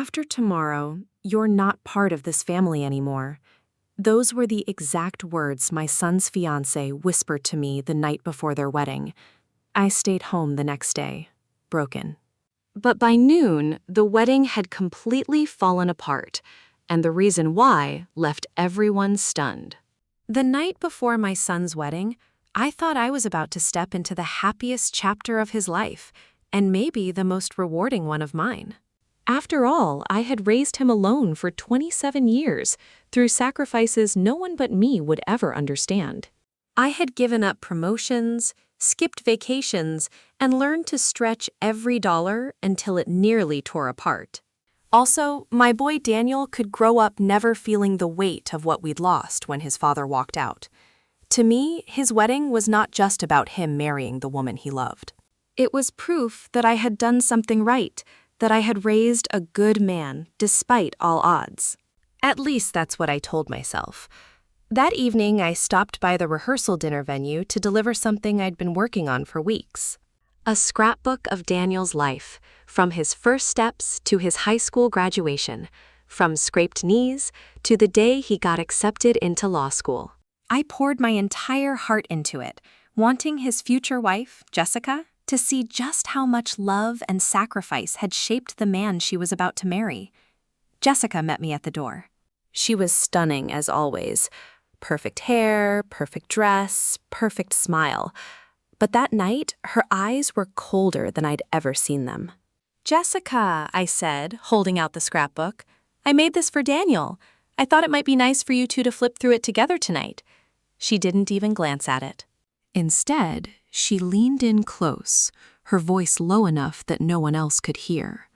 After tomorrow, you're not part of this family anymore. Those were the exact words my son's fiancé whispered to me the night before their wedding. I stayed home the next day, broken. But by noon, the wedding had completely fallen apart, and the reason why left everyone stunned. The night before my son's wedding, I thought I was about to step into the happiest chapter of his life, and maybe the most rewarding one of mine. After all, I had raised him alone for 27 years, through sacrifices no one but me would ever understand. I had given up promotions, skipped vacations, and learned to stretch every dollar until it nearly tore apart. Also, my boy Daniel could grow up never feeling the weight of what we'd lost when his father walked out. To me, his wedding was not just about him marrying the woman he loved. It was proof that I had done something right, that I had raised a good man despite all odds. At least that's what I told myself. That evening, I stopped by the rehearsal dinner venue to deliver something I'd been working on for weeks. A scrapbook of Daniel's life, from his first steps to his high school graduation, from scraped knees to the day he got accepted into law school. I poured my entire heart into it, wanting his future wife, Jessica, to see just how much love and sacrifice had shaped the man she was about to marry. Jessica met me at the door. She was stunning as always. Perfect hair, perfect dress, perfect smile. But that night, her eyes were colder than I'd ever seen them. "Jessica," I said, holding out the scrapbook, "I made this for Daniel. I thought it might be nice for you two to flip through it together tonight." She didn't even glance at it. Instead, she leaned in close, her voice low enough that no one else could hear.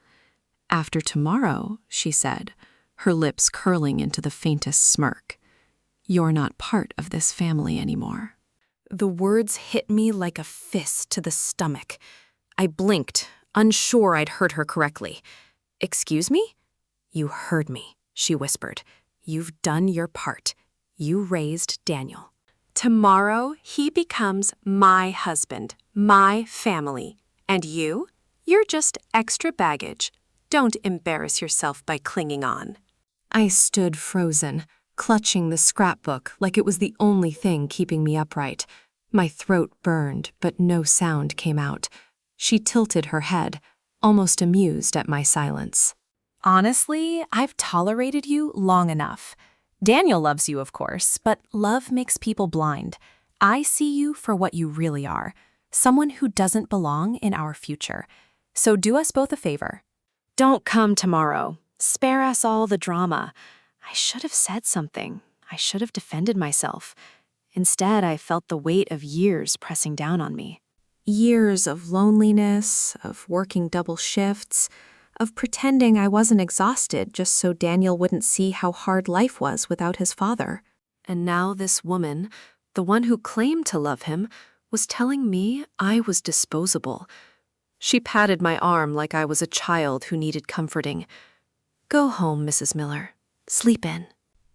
"After tomorrow," she said, her lips curling into the faintest smirk, "you're not part of this family anymore." The words hit me like a fist to the stomach. I blinked, unsure I'd heard her correctly. "Excuse me?" "You heard me," she whispered. "You've done your part. You raised Daniel. Tomorrow, he becomes my husband, my family. And you're just extra baggage. Don't embarrass yourself by clinging on." I stood frozen, clutching the scrapbook like it was the only thing keeping me upright. My throat burned, but no sound came out. She tilted her head, almost amused at my silence. "Honestly, I've tolerated you long enough. Daniel loves you, of course, but love makes people blind. I see you for what you really are, someone who doesn't belong in our future. So do us both a favor. Don't come tomorrow. Spare us all the drama." I should have said something. I should have defended myself. Instead, I felt the weight of years pressing down on me. Years of loneliness, of working double shifts, of pretending I wasn't exhausted just so Daniel wouldn't see how hard life was without his father. And now this woman, the one who claimed to love him, was telling me I was disposable. She patted my arm like I was a child who needed comforting. "Go home, Mrs. Miller. Sleep in.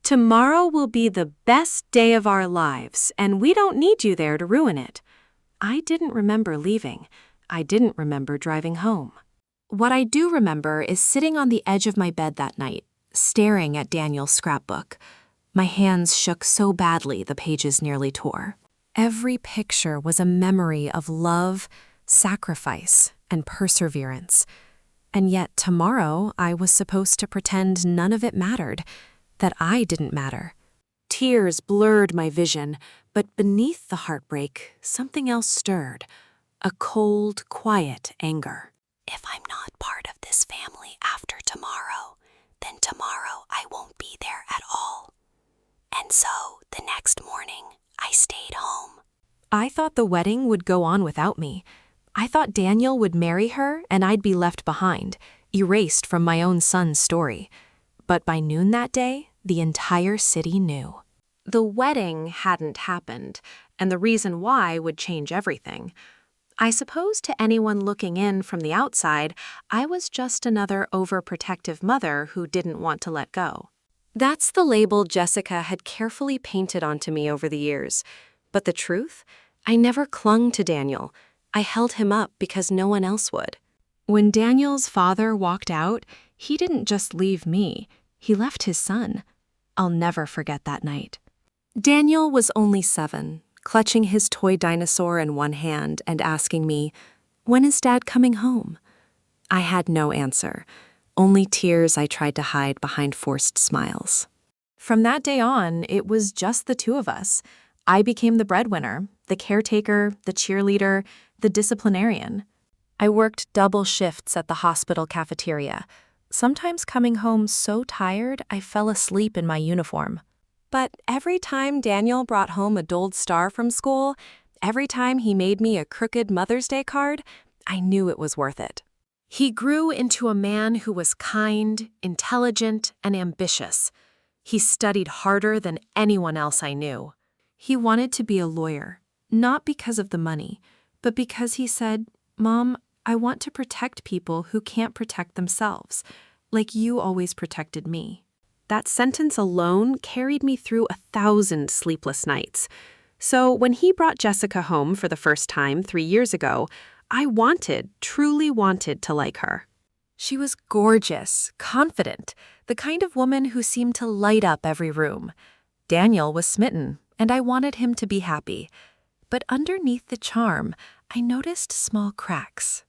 Tomorrow will be the best day of our lives, and we don't need you there to ruin it." I didn't remember leaving. I didn't remember driving home. What I do remember is sitting on the edge of my bed that night, staring at Daniel's scrapbook. My hands shook so badly the pages nearly tore. Every picture was a memory of love, sacrifice, and perseverance. And yet tomorrow I was supposed to pretend none of it mattered, that I didn't matter. Tears blurred my vision, but beneath the heartbreak, something else stirred, a cold, quiet anger. If I'm not part of this family after tomorrow, then tomorrow I won't be there at all. And so, the next morning, I stayed home. I thought the wedding would go on without me. I thought Daniel would marry her and I'd be left behind, erased from my own son's story. But by noon that day, the entire city knew. The wedding hadn't happened, and the reason why would change everything. I suppose to anyone looking in from the outside, I was just another overprotective mother who didn't want to let go. That's the label Jessica had carefully painted onto me over the years. But the truth? I never clung to Daniel. I held him up because no one else would. When Daniel's father walked out, He didn't just leave me, he left his son. I'll never forget that night. Daniel was only 7, clutching his toy dinosaur in one hand and asking me, "When is Dad coming home?" I had no answer, only tears I tried to hide behind forced smiles. From that day on, it was just the two of us. I became the breadwinner, the caretaker, the cheerleader, the disciplinarian. I worked double shifts at the hospital cafeteria, sometimes coming home so tired I fell asleep in my uniform. But every time Daniel brought home a gold star from school, every time he made me a crooked Mother's Day card, I knew it was worth it. He grew into a man who was kind, intelligent, and ambitious. He studied harder than anyone else I knew. He wanted to be a lawyer, not because of the money, but because he said, "Mom, I want to protect people who can't protect themselves, like you always protected me." That sentence alone carried me through 1,000 sleepless nights. So when he brought Jessica home for the first time 3 years ago, I truly wanted to like her. She was gorgeous, confident, the kind of woman who seemed to light up every room. Daniel was smitten, and I wanted him to be happy. But underneath the charm, I noticed small cracks.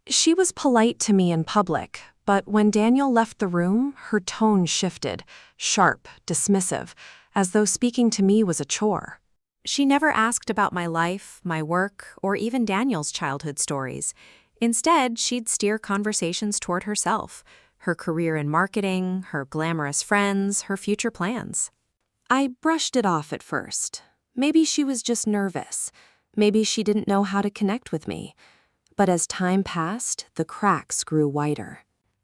She was polite to me in public, but when Daniel left the room, her tone shifted, sharp, dismissive, as though speaking to me was a chore. She never asked about my life, my work, or even Daniel's childhood stories. Instead, she'd steer conversations toward herself, her career in marketing, her glamorous friends, her future plans. I brushed it off at first. Maybe she was just nervous. Maybe she didn't know how to connect with me. But as time passed, the cracks grew wider.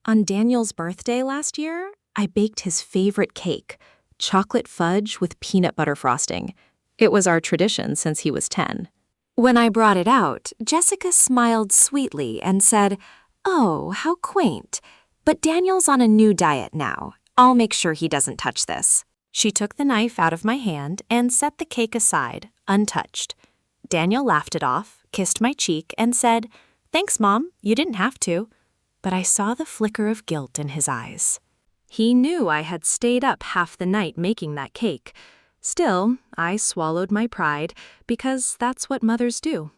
On Daniel's birthday last year, I baked his favorite cake, chocolate fudge with peanut butter frosting. It was our tradition since he was 10. When I brought it out, Jessica smiled sweetly and said, "Oh, how quaint. But Daniel's on a new diet now. I'll make sure he doesn't touch this." She took the knife out of my hand and set the cake aside, untouched. Daniel laughed it off, kissed my cheek, and said, "Thanks, Mom, you didn't have to." But I saw the flicker of guilt in his eyes. He knew I had stayed up half the night making that cake. Still, I swallowed my pride, because that's what mothers do.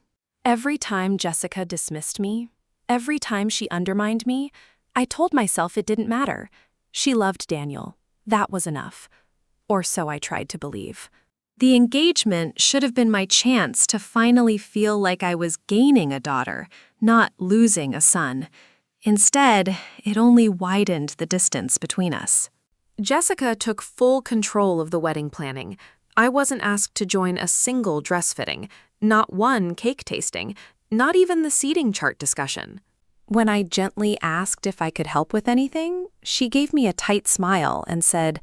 Every time Jessica dismissed me, every time she undermined me, I told myself it didn't matter. She loved Daniel. That was enough. Or so I tried to believe. The engagement should have been my chance to finally feel like I was gaining a daughter, not losing a son. Instead, it only widened the distance between us. Jessica took full control of the wedding planning. I wasn't asked to join a single dress fitting, not one cake tasting, not even the seating chart discussion. When I gently asked if I could help with anything, she gave me a tight smile and said,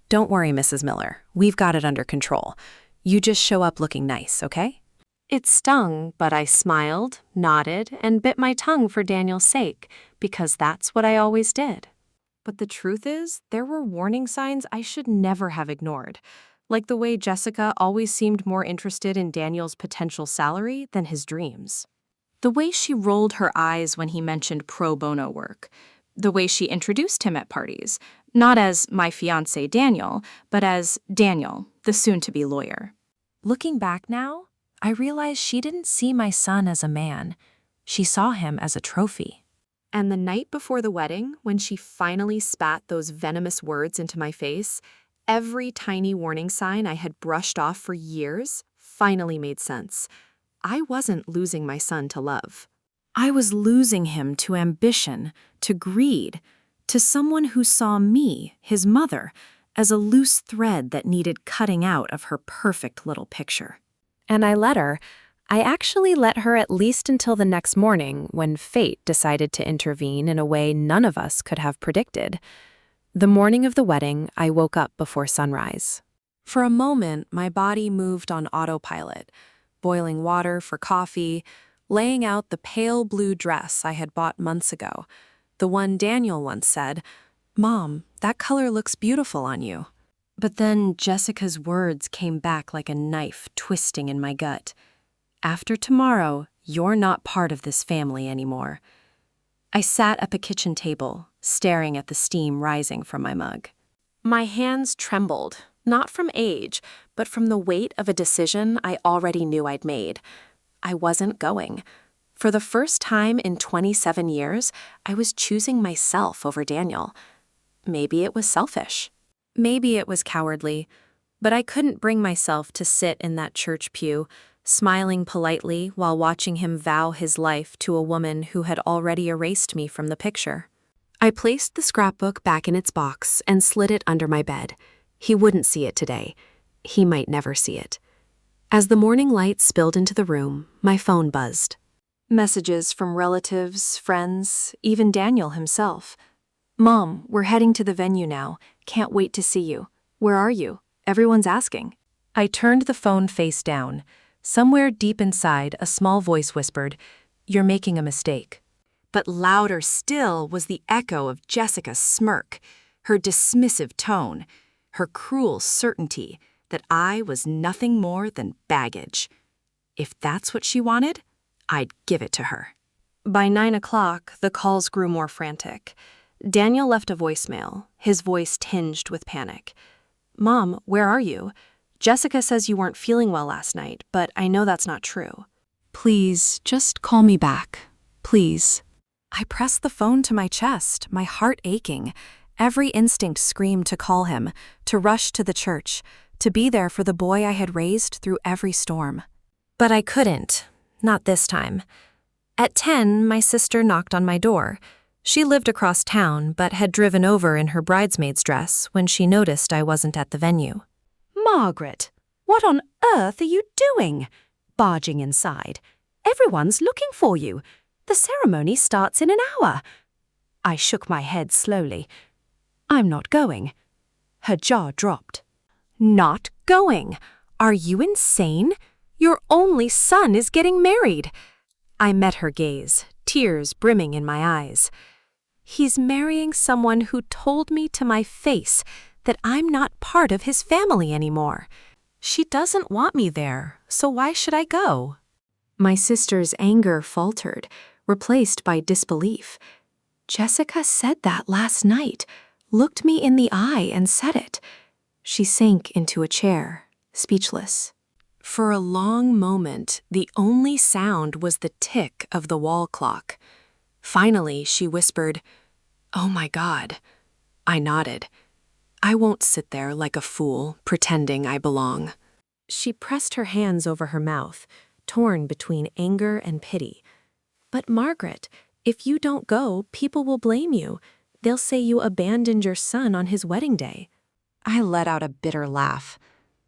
"Don't worry, Mrs. Miller, we've got it under control. You just show up looking nice, okay?" It stung, but I smiled, nodded, and bit my tongue for Daniel's sake, because that's what I always did. But the truth is, there were warning signs I should never have ignored, like the way Jessica always seemed more interested in Daniel's potential salary than his dreams. The way she rolled her eyes when he mentioned pro bono work. The way she introduced him at parties, not as my fiancé Daniel, but as Daniel, the soon-to-be lawyer. Looking back now, I realized she didn't see my son as a man. She saw him as a trophy. And the night before the wedding, when she finally spat those venomous words into my face, every tiny warning sign I had brushed off for years finally made sense. I wasn't losing my son to love. I was losing him to ambition, to greed, to someone who saw me, his mother, as a loose thread that needed cutting out of her perfect little picture. And I actually let her at least until the next morning when fate decided to intervene in a way none of us could have predicted. The morning of the wedding, I woke up before sunrise. For a moment, my body moved on autopilot, boiling water for coffee, laying out the pale blue dress I had bought months ago, the one Daniel once said, "Mom, that color looks beautiful on you." But then Jessica's words came back like a knife twisting in my gut. "After tomorrow, you're not part of this family anymore." I sat at the kitchen table, staring at the steam rising from my mug. My hands trembled, not from age, but from the weight of a decision I already knew I'd made. I wasn't going. For the first time in 27 years, I was choosing myself over Daniel. Maybe it was selfish. Maybe it was cowardly. But I couldn't bring myself to sit in that church pew, smiling politely while watching him vow his life to a woman who had already erased me from the picture. I placed the scrapbook back in its box and slid it under my bed. He wouldn't see it today. He might never see it. As the morning light spilled into the room, my phone buzzed. Messages from relatives, friends, even Daniel himself. "Mom, we're heading to the venue now. Can't wait to see you. Where are you? Everyone's asking." I turned the phone face down. Somewhere deep inside, a small voice whispered, "You're making a mistake." But louder still was the echo of Jessica's smirk, her dismissive tone, her cruel certainty that I was nothing more than baggage. If that's what she wanted, I'd give it to her. By 9 o'clock, the calls grew more frantic. Daniel left a voicemail, his voice tinged with panic. "Mom, where are you? Jessica says you weren't feeling well last night, but I know that's not true. Please, just call me back. Please." I pressed the phone to my chest, my heart aching. Every instinct screamed to call him, to rush to the church, to be there for the boy I had raised through every storm. But I couldn't, not this time. At 10, my sister knocked on my door. She lived across town, but had driven over in her bridesmaid's dress when she noticed I wasn't at the venue. "Margaret, what on earth are you doing? Barging inside. Everyone's looking for you. The ceremony starts in an hour." I shook my head slowly. "I'm not going." Her jaw dropped. "Not going? Are you insane? Your only son is getting married." I met her gaze, tears brimming in my eyes. "He's marrying someone who told me to my face that I'm not part of his family anymore. She doesn't want me there, so why should I go?" My sister's anger faltered, replaced by disbelief. "Jessica said that last night, looked me in the eye and said it." She sank into a chair, speechless. For a long moment, the only sound was the tick of the wall clock. Finally, she whispered, "Oh my God." I nodded. I won't sit there like a fool, pretending I belong. She pressed her hands over her mouth, torn between anger and pity. "But Margaret, if you don't go, people will blame you. They'll say you abandoned your son on his wedding day." I let out a bitter laugh.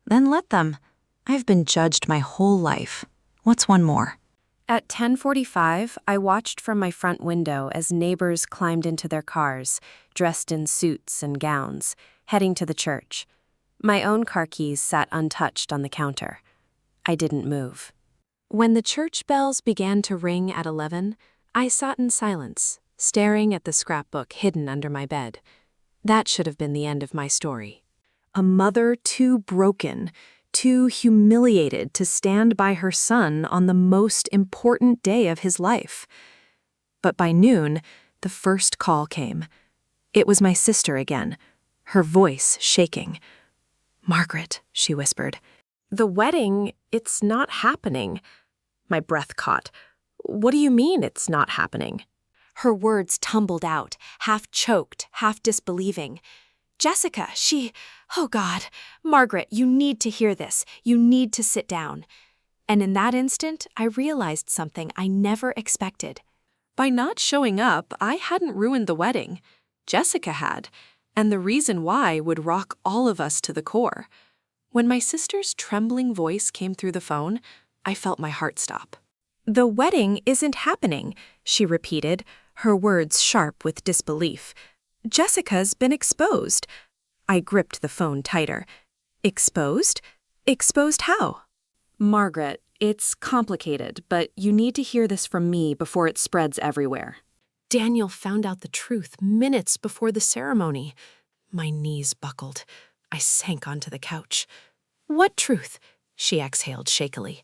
"Then let them. I've been judged my whole life. What's one more?" At 10:45, I watched from my front window as neighbors climbed into their cars, dressed in suits and gowns, heading to the church. My own car keys sat untouched on the counter. I didn't move. When the church bells began to ring at 11, I sat in silence, staring at the scrapbook hidden under my bed. That should have been the end of my story. A mother too broken, too humiliated to stand by her son on the most important day of his life. But by noon, the first call came. It was my sister again, her voice shaking. "Margaret," she whispered, "the wedding, it's not happening." My breath caught. "What do you mean it's not happening?" Her words tumbled out, half choked, half disbelieving. "Jessica, oh God, Margaret, you need to hear this. You need to sit down." And in that instant, I realized something I never expected. By not showing up, I hadn't ruined the wedding. Jessica had, and the reason why would rock all of us to the core. When my sister's trembling voice came through the phone, I felt my heart stop. "The wedding isn't happening," she repeated, her words sharp with disbelief. "Jessica's been exposed." I gripped the phone tighter. "Exposed? Exposed how?" "Margaret, it's complicated, but you need to hear this from me before it spreads everywhere. Daniel found out the truth minutes before the ceremony." My knees buckled. I sank onto the couch. "What truth?" she exhaled shakily.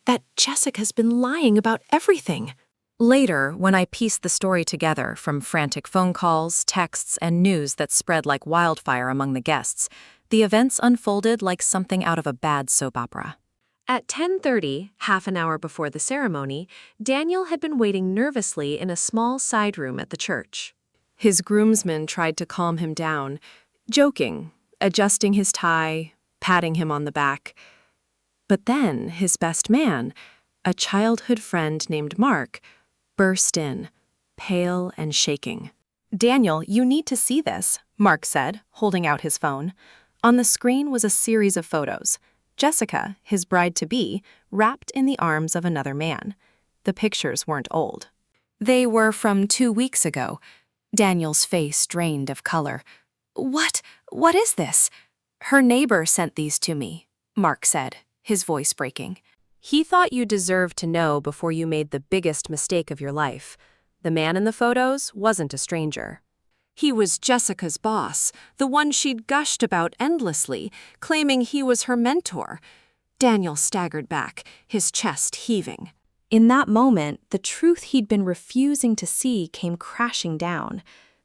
"That Jessica's been lying about everything." Later, when I pieced the story together from frantic phone calls, texts, and news that spread like wildfire among the guests, the events unfolded like something out of a bad soap opera. At 10:30, half an hour before the ceremony, Daniel had been waiting nervously in a small side room at the church. His groomsmen tried to calm him down, joking, adjusting his tie, patting him on the back. But then his best man, a childhood friend named Mark, burst in, pale and shaking. "Daniel, you need to see this," Mark said, holding out his phone. On the screen was a series of photos. Jessica, his bride-to-be, wrapped in the arms of another man. The pictures weren't old. They were from 2 weeks ago. Daniel's face drained of color. What is this?" "Her neighbor sent these to me," Mark said, his voice breaking. He thought you deserved to know before you made the biggest mistake of your life. The man in the photos wasn't a stranger. He was Jessica's boss, the one she'd gushed about endlessly, claiming he was her mentor. Daniel staggered back, his chest heaving. In that moment, the truth he'd been refusing to see came crashing down.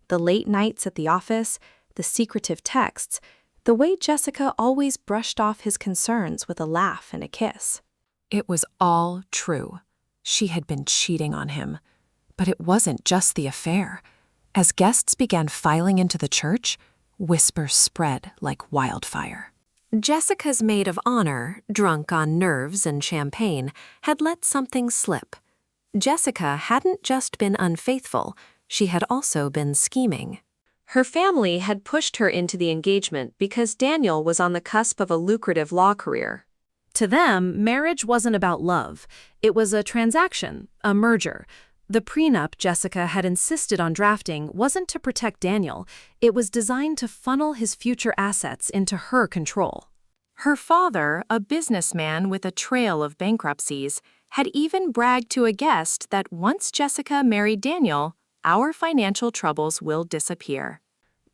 The late nights at the office, the secretive texts, the way Jessica always brushed off his concerns with a laugh and a kiss. It was all true. She had been cheating on him. But it wasn't just the affair. As guests began filing into the church, whispers spread like wildfire. Jessica's maid of honor, drunk on nerves and champagne, had let something slip. Jessica hadn't just been unfaithful, she had also been scheming. Her family had pushed her into the engagement because Daniel was on the cusp of a lucrative law career. To them, marriage wasn't about love. It was a transaction, a merger. The prenup Jessica had insisted on drafting wasn't to protect Daniel. It was designed to funnel his future assets into her control. Her father, a businessman with a trail of bankruptcies, had even bragged to a guest that once Jessica married Daniel, our financial troubles will disappear.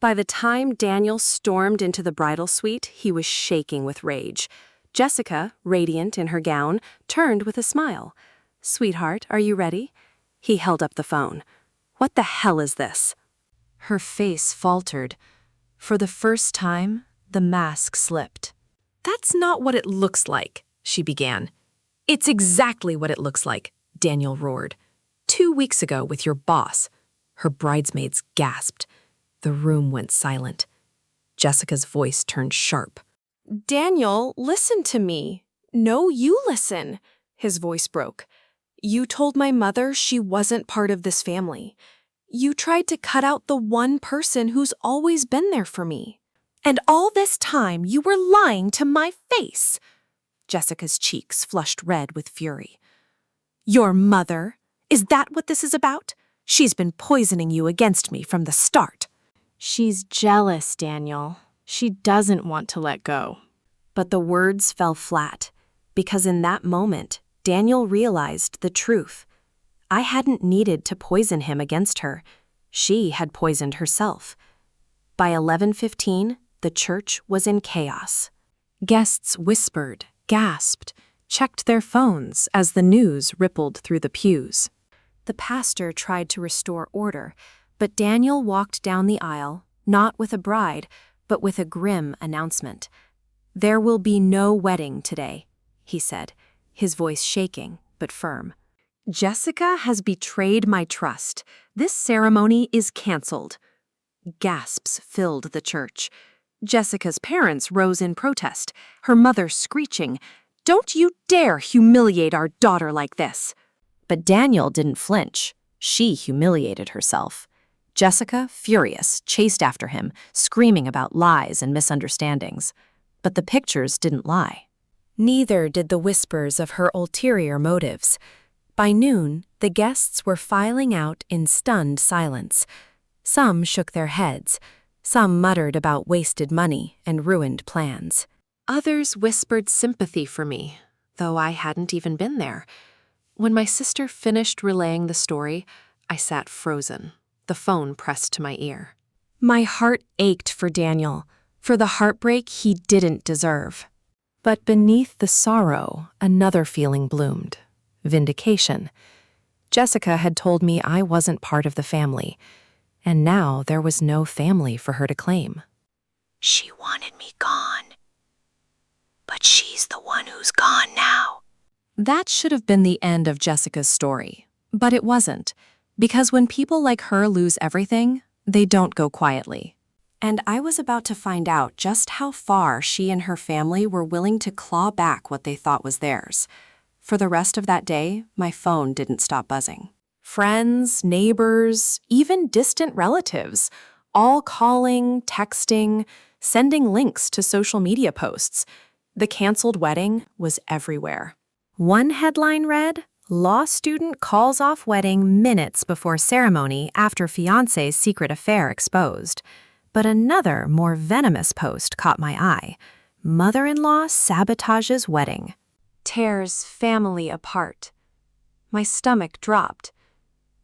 By the time Daniel stormed into the bridal suite, he was shaking with rage. Jessica, radiant in her gown, turned with a smile. "Sweetheart, are you ready?" He held up the phone. "What the hell is this?" Her face faltered. For the first time, the mask slipped. "That's not what it looks like," she began. "It's exactly what it looks like," Daniel roared. 2 weeks ago with your boss." Her bridesmaids gasped. The room went silent. Jessica's voice turned sharp. "Daniel, listen to me." "No, you listen." His voice broke. "You told my mother she wasn't part of this family. You tried to cut out the one person who's always been there for me. And all this time you were lying to my face." Jessica's cheeks flushed red with fury. "Your mother? Is that what this is about? She's been poisoning you against me from the start." "She's jealous, Daniel. She doesn't want to let go." But the words fell flat, because in that moment, Daniel realized the truth. I hadn't needed to poison him against her. She had poisoned herself. By 11:15, the church was in chaos. Guests whispered, gasped, checked their phones as the news rippled through the pews. The pastor tried to restore order, but Daniel walked down the aisle, not with a bride, but with a grim announcement. "There will be no wedding today," he said, his voice shaking but firm. "Jessica has betrayed my trust. This ceremony is canceled." Gasps filled the church. Jessica's parents rose in protest, her mother screeching, "Don't you dare humiliate our daughter like this!" But Daniel didn't flinch. She humiliated herself. Jessica, furious, chased after him, screaming about lies and misunderstandings. But the pictures didn't lie. Neither did the whispers of her ulterior motives. By noon, the guests were filing out in stunned silence. Some shook their heads. Some muttered about wasted money and ruined plans. Others whispered sympathy for me, though I hadn't even been there. When my sister finished relaying the story, I sat frozen, the phone pressed to my ear. My heart ached for Daniel, for the heartbreak he didn't deserve. But beneath the sorrow, another feeling bloomed: vindication. Jessica had told me I wasn't part of the family, and now there was no family for her to claim. She wanted me gone, but she's the one who's gone now. That should have been the end of Jessica's story, but it wasn't, because when people like her lose everything, they don't go quietly. And I was about to find out just how far she and her family were willing to claw back what they thought was theirs. For the rest of that day, my phone didn't stop buzzing. Friends, neighbors, even distant relatives, all calling, texting, sending links to social media posts. The canceled wedding was everywhere. One headline read, "Law student calls off wedding minutes before ceremony after fiancé's secret affair exposed." But another, more venomous post caught my eye. "Mother-in-law sabotages wedding. Tears family apart." My stomach dropped.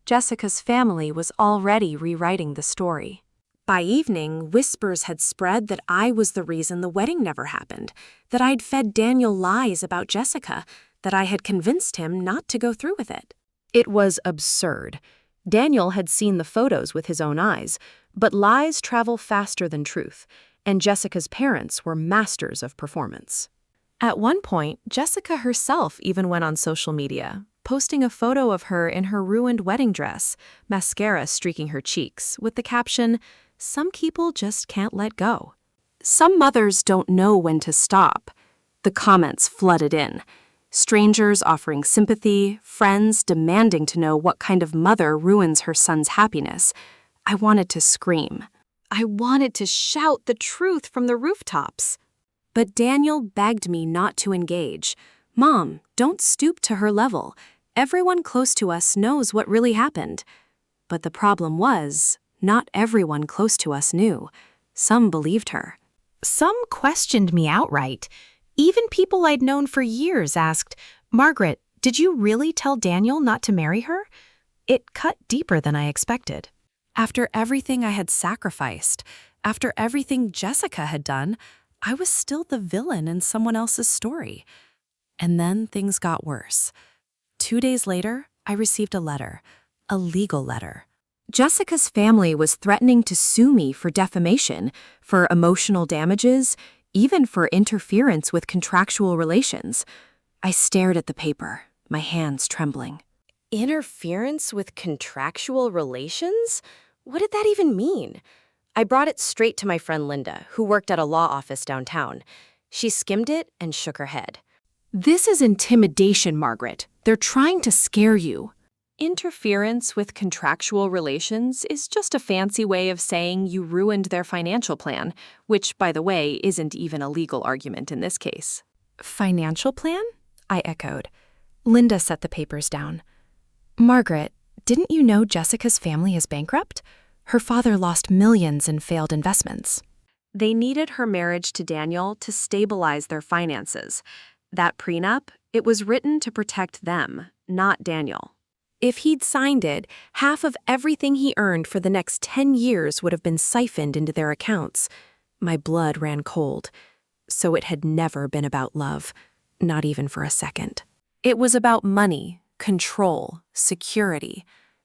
Jessica's family was already rewriting the story. By evening, whispers had spread that I was the reason the wedding never happened, that I'd fed Daniel lies about Jessica, that I had convinced him not to go through with it. It was absurd. Daniel had seen the photos with his own eyes, but lies travel faster than truth, and Jessica's parents were masters of performance. At one point, Jessica herself even went on social media, posting a photo of her in her ruined wedding dress, mascara streaking her cheeks, with the caption, "Some people just can't let go." Some mothers don't know when to stop. The comments flooded in. Strangers offering sympathy, friends demanding to know what kind of mother ruins her son's happiness. I wanted to scream. I wanted to shout the truth from the rooftops. But Daniel begged me not to engage. "Mom, don't stoop to her level. Everyone close to us knows what really happened." But the problem was, not everyone close to us knew. Some believed her. Some questioned me outright. Even people I'd known for years asked, "Margaret, did you really tell Daniel not to marry her?" It cut deeper than I expected. After everything I had sacrificed, after everything Jessica had done, I was still the villain in someone else's story. And then things got worse. 2 days later, I received a letter, a legal letter. Jessica's family was threatening to sue me for defamation, for emotional damages, even for interference with contractual relations. I stared at the paper, my hands trembling. Interference with contractual relations? What did that even mean? I brought it straight to my friend Linda, who worked at a law office downtown. She skimmed it and shook her head. "This is intimidation, Margaret. They're trying to scare you." Interference with contractual relations is just a fancy way of saying you ruined their financial plan, which, by the way, isn't even a legal argument in this case. "Financial plan?" I echoed. Linda set the papers down. "Margaret, didn't you know Jessica's family is bankrupt? Her father lost millions in failed investments." They needed her marriage to Daniel to stabilize their finances. That prenup, it was written to protect them, not Daniel. If he'd signed it, half of everything he earned for the next 10 years would have been siphoned into their accounts. My blood ran cold. So it had never been about love, not even for a second. It was about money, control, security.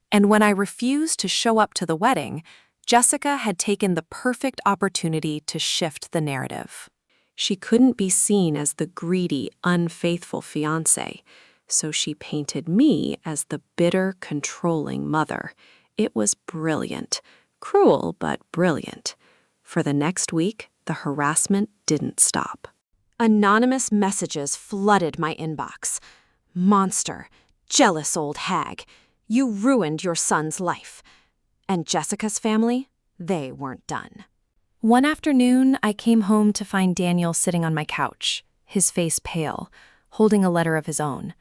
And when I refused to show up to the wedding, Jessica had taken the perfect opportunity to shift the narrative. She couldn't be seen as the greedy, unfaithful fiancé. So she painted me as the bitter, controlling mother. It was brilliant. Cruel, but brilliant. For the next week, the harassment didn't stop. Anonymous messages flooded my inbox. "Monster, jealous old hag, you ruined your son's life." And Jessica's family, they weren't done. One afternoon, I came home to find Daniel sitting on my couch, his face pale, holding a letter of his own.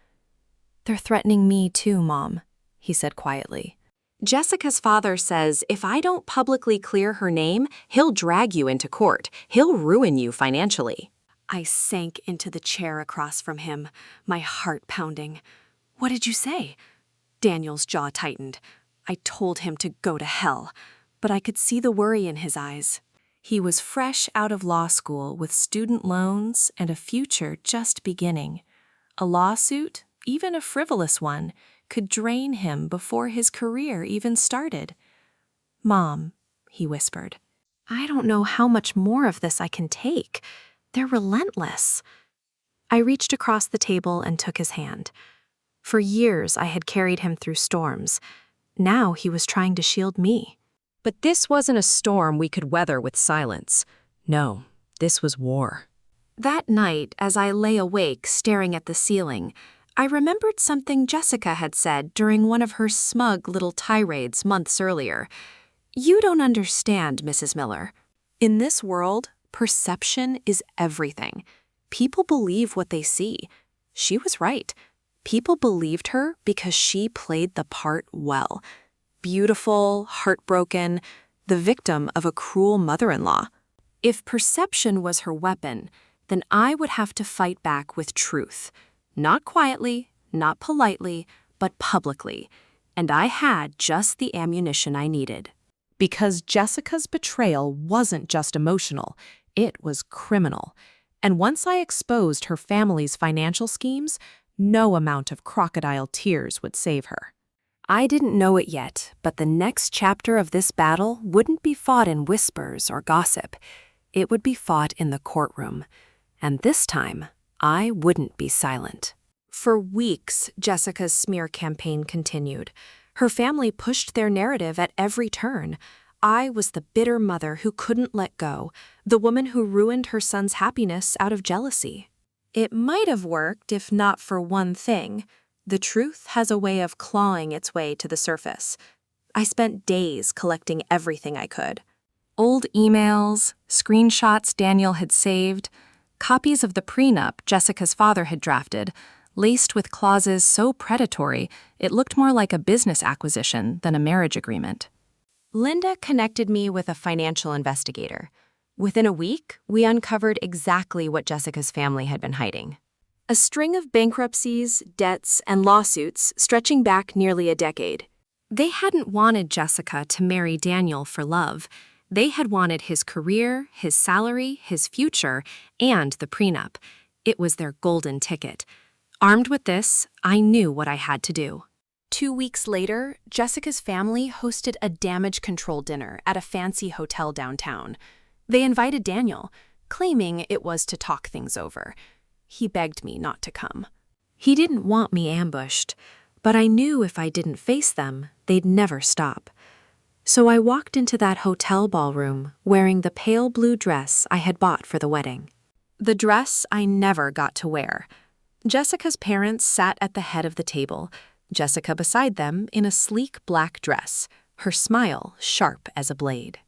"They're threatening me too, Mom," he said quietly. "Jessica's father says if I don't publicly clear her name, he'll drag you into court. He'll ruin you financially." I sank into the chair across from him, my heart pounding. "What did you say?" Daniel's jaw tightened. I told him to go to hell, but I could see the worry in his eyes. He was fresh out of law school with student loans and a future just beginning. A lawsuit, even a frivolous one, could drain him before his career even started. "Mom," he whispered, "I don't know how much more of this I can take. They're relentless." I reached across the table and took his hand. For years, I had carried him through storms. Now he was trying to shield me. But this wasn't a storm we could weather with silence. No, this was war. That night, as I lay awake staring at the ceiling, I remembered something Jessica had said during one of her smug little tirades months earlier. "You don't understand, Mrs. Miller. In this world, perception is everything. People believe what they see." She was right. People believed her because she played the part well. Beautiful, heartbroken, the victim of a cruel mother-in-law. If perception was her weapon, then I would have to fight back with truth. Not quietly, not politely, but publicly. And I had just the ammunition I needed. Because Jessica's betrayal wasn't just emotional, it was criminal. And once I exposed her family's financial schemes, no amount of crocodile tears would save her. I didn't know it yet, but the next chapter of this battle wouldn't be fought in whispers or gossip. It would be fought in the courtroom. And this time, I wouldn't be silent. For weeks, Jessica's smear campaign continued. Her family pushed their narrative at every turn. I was the bitter mother who couldn't let go, the woman who ruined her son's happiness out of jealousy. It might have worked if not for one thing. The truth has a way of clawing its way to the surface. I spent days collecting everything I could. Old emails, screenshots Daniel had saved, copies of the prenup Jessica's father had drafted, laced with clauses so predatory it looked more like a business acquisition than a marriage agreement. Linda connected me with a financial investigator. Within a week, we uncovered exactly what Jessica's family had been hiding. A string of bankruptcies, debts, and lawsuits stretching back nearly a decade. They hadn't wanted Jessica to marry Daniel for love. They had wanted his career, his salary, his future, and the prenup. It was their golden ticket. Armed with this, I knew what I had to do. 2 weeks later, Jessica's family hosted a damage control dinner at a fancy hotel downtown. They invited Daniel, claiming it was to talk things over. He begged me not to come. He didn't want me ambushed, but I knew if I didn't face them, they'd never stop. So I walked into that hotel ballroom wearing the pale blue dress I had bought for the wedding. The dress I never got to wear. Jessica's parents sat at the head of the table, Jessica beside them in a sleek black dress, her smile sharp as a blade.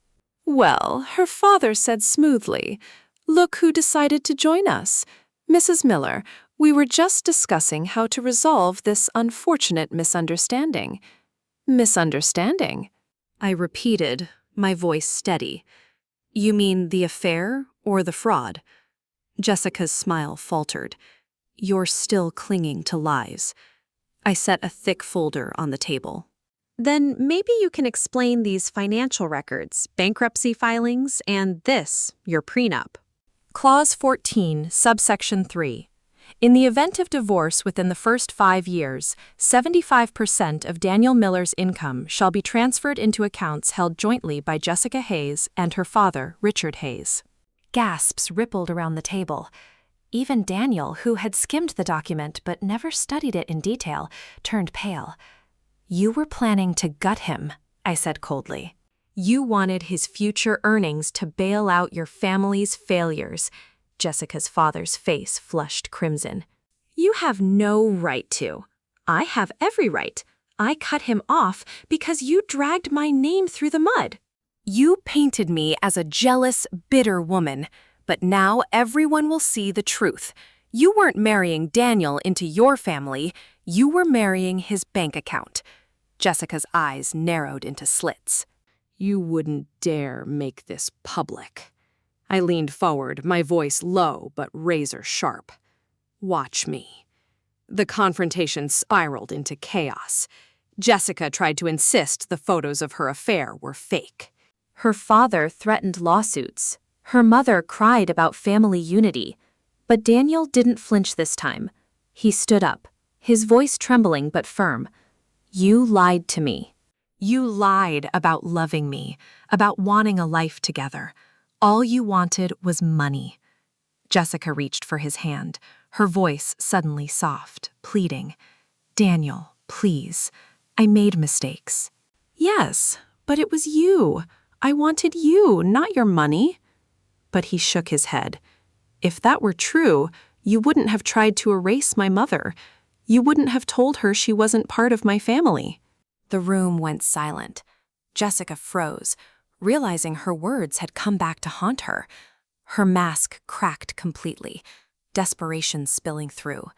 Well, her father said smoothly, "Look who decided to join us. Mrs. Miller, we were just discussing how to resolve this unfortunate misunderstanding." "Misunderstanding?" I repeated, my voice steady. "You mean the affair or the fraud?" Jessica's smile faltered. "You're still clinging to lies." I set a thick folder on the table. "Then maybe you can explain these financial records, bankruptcy filings, and this, your prenup." Clause 14, subsection 3. In the event of divorce within the first 5 years, 75% of Daniel Miller's income shall be transferred into accounts held jointly by Jessica Hayes and her father, Richard Hayes. Gasps rippled around the table. Even Daniel, who had skimmed the document but never studied it in detail, turned pale. "You were planning to gut him," I said coldly. "You wanted his future earnings to bail out your family's failures." Jessica's father's face flushed crimson. "You have no right to." "I have every right. I cut him off because you dragged my name through the mud. You painted me as a jealous, bitter woman, but now everyone will see the truth. You weren't marrying Daniel into your family, you were marrying his bank account." Jessica's eyes narrowed into slits. "You wouldn't dare make this public." I leaned forward, my voice low but razor sharp. "Watch me." The confrontation spiraled into chaos. Jessica tried to insist the photos of her affair were fake. Her father threatened lawsuits. Her mother cried about family unity. But Daniel didn't flinch this time. He stood up, his voice trembling but firm. You lied to me. You lied about loving me, about wanting a life together. All you wanted was money. Jessica reached for his hand, her voice suddenly soft, pleading. Daniel, please. I made mistakes. Yes, but it was you. I wanted you, not your money. But he shook his head. If that were true, you wouldn't have tried to erase my mother. You wouldn't have told her she wasn't part of my family. The room went silent. Jessica froze, realizing her words had come back to haunt her. Her mask cracked completely, desperation spilling through.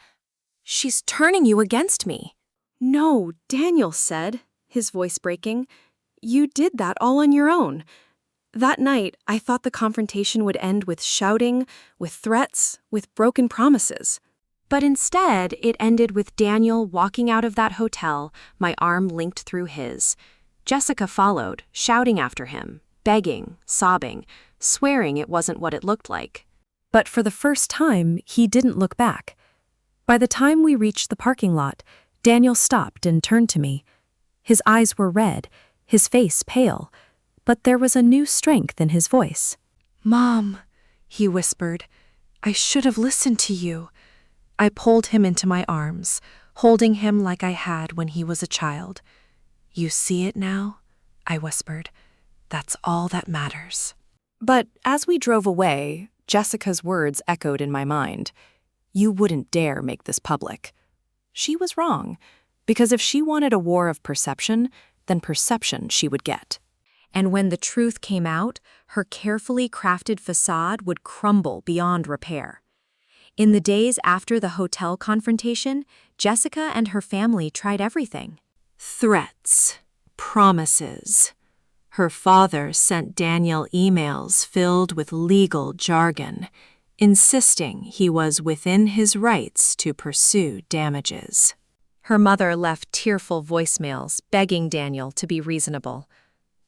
She's turning you against me. No, Daniel said, his voice breaking. You did that all on your own. That night, I thought the confrontation would end with shouting, with threats, with broken promises. But instead, it ended with Daniel walking out of that hotel, my arm linked through his. Jessica followed, shouting after him, begging, sobbing, swearing it wasn't what it looked like. But for the first time, he didn't look back. By the time we reached the parking lot, Daniel stopped and turned to me. His eyes were red, his face pale, but there was a new strength in his voice. Mom, he whispered, I should have listened to you. I pulled him into my arms, holding him like I had when he was a child. You see it now? I whispered. That's all that matters. But as we drove away, Jessica's words echoed in my mind. You wouldn't dare make this public. She was wrong, because if she wanted a war of perception, then perception she would get. And when the truth came out, her carefully crafted facade would crumble beyond repair. In the days after the hotel confrontation, Jessica and her family tried everything. Threats, promises. Her father sent Daniel emails filled with legal jargon, insisting he was within his rights to pursue damages. Her mother left tearful voicemails begging Daniel to be reasonable.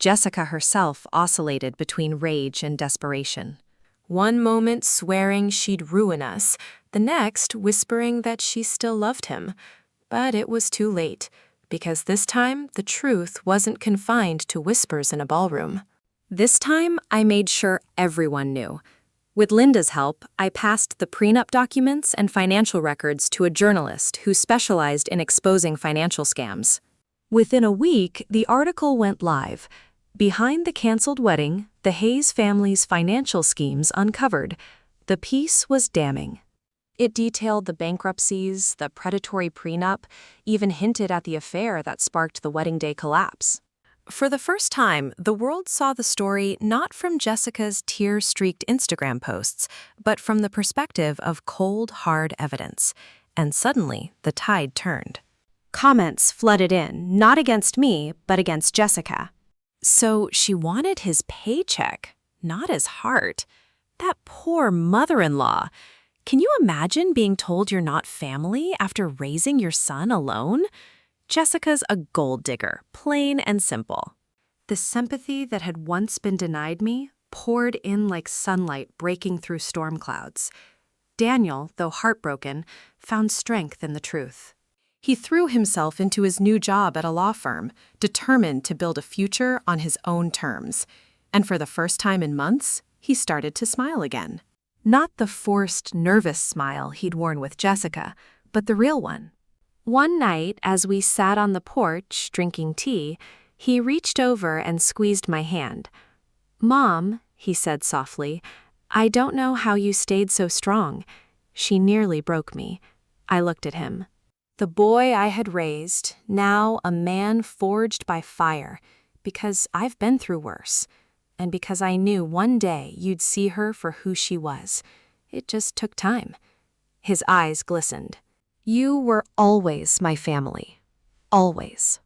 Jessica herself oscillated between rage and desperation. One moment swearing she'd ruin us, the next whispering that she still loved him. But it was too late, because this time the truth wasn't confined to whispers in a ballroom. This time I made sure everyone knew. With Linda's help, I passed the prenup documents and financial records to a journalist who specialized in exposing financial scams. Within a week, the article went live. Behind the canceled wedding, the Hayes family's financial schemes uncovered. The piece was damning. It detailed the bankruptcies, the predatory prenup, even hinted at the affair that sparked the wedding day collapse. For the first time, the world saw the story not from Jessica's tear-streaked Instagram posts, but from the perspective of cold, hard evidence. And suddenly, the tide turned. Comments flooded in, not against me, but against Jessica. So she wanted his paycheck, not his heart. That poor mother-in-law. Can you imagine being told you're not family after raising your son alone? Jessica's a gold digger, plain and simple. The sympathy that had once been denied me poured in like sunlight breaking through storm clouds. Daniel, though heartbroken, found strength in the truth. He threw himself into his new job at a law firm, determined to build a future on his own terms. And for the first time in months, he started to smile again. Not the forced, nervous smile he'd worn with Jessica, but the real one. One night, as we sat on the porch drinking tea, he reached over and squeezed my hand. "Mom," he said softly, "I don't know how you stayed so strong." She nearly broke me. I looked at him. The boy I had raised, now a man forged by fire, because I've been through worse, and because I knew one day you'd see her for who she was. It just took time. His eyes glistened. "You were always my family. Always."